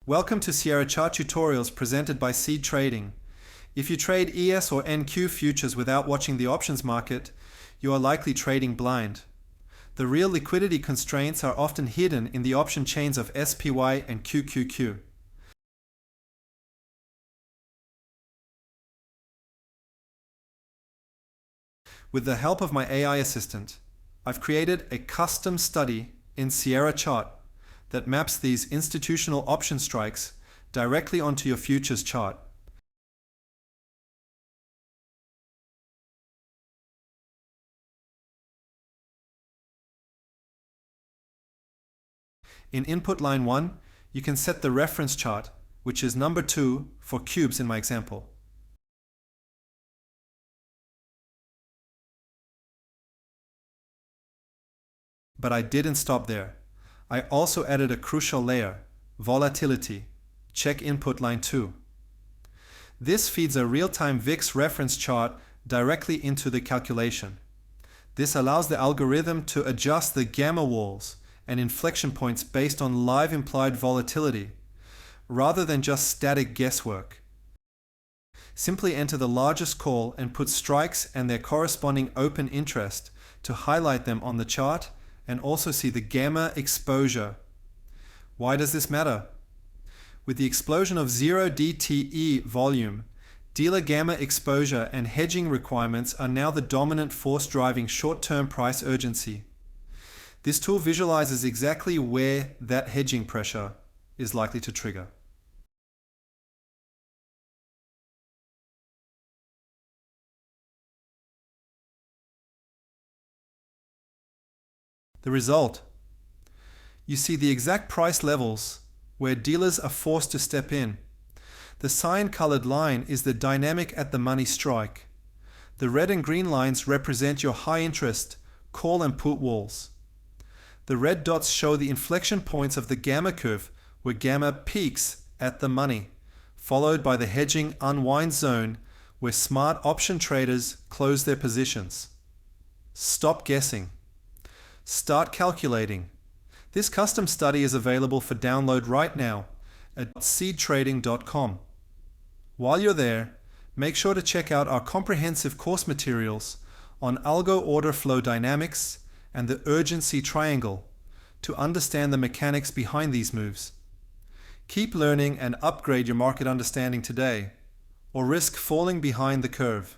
Welcome to Sierra Chart Tutorials presented by CEED.trading. If you trade ES or NQ futures without watching the options market, you are likely trading blind. The real liquidity constraints are often hidden in the option chains of SPY and QQQ. With the help of my AI assistant, I've created a custom study in Sierra Chart that maps these institutional option strikes directly onto your futures chart. In input line 1, you can set the reference chart, which is number 2 for cubes in my example. But I didn't stop there. I also added a crucial layer, volatility. Check input line 2. This feeds a real-time VIX reference chart directly into the calculation. This allows the algorithm to adjust the gamma walls and inflection points based on live implied volatility, rather than just static guesswork. Simply enter the largest call and put strikes and their corresponding open interest to highlight them on the chart, and also see the gamma exposure. Why does this matter? With the explosion of 0 DTE volume, dealer gamma exposure and hedging requirements are now the dominant force driving short-term price urgency. This tool visualizes exactly where that hedging pressure is likely to trigger. The result: you see the exact price levels where dealers are forced to step in. The cyan-colored line is the dynamic at the money strike. The red and green lines represent your high interest call and put walls. The red dots show the inflection points of the gamma curve where gamma peaks at the money, followed by the hedging unwind zone where smart option traders close their positions. Stop guessing. Start calculating. This custom study is available for download right now at CEED.trading.com. While you're there, make sure to check out our comprehensive course materials on algo order flow dynamics and the urgency triangle to understand the mechanics behind these moves. Keep learning and upgrade your market understanding today, or risk falling behind the curve.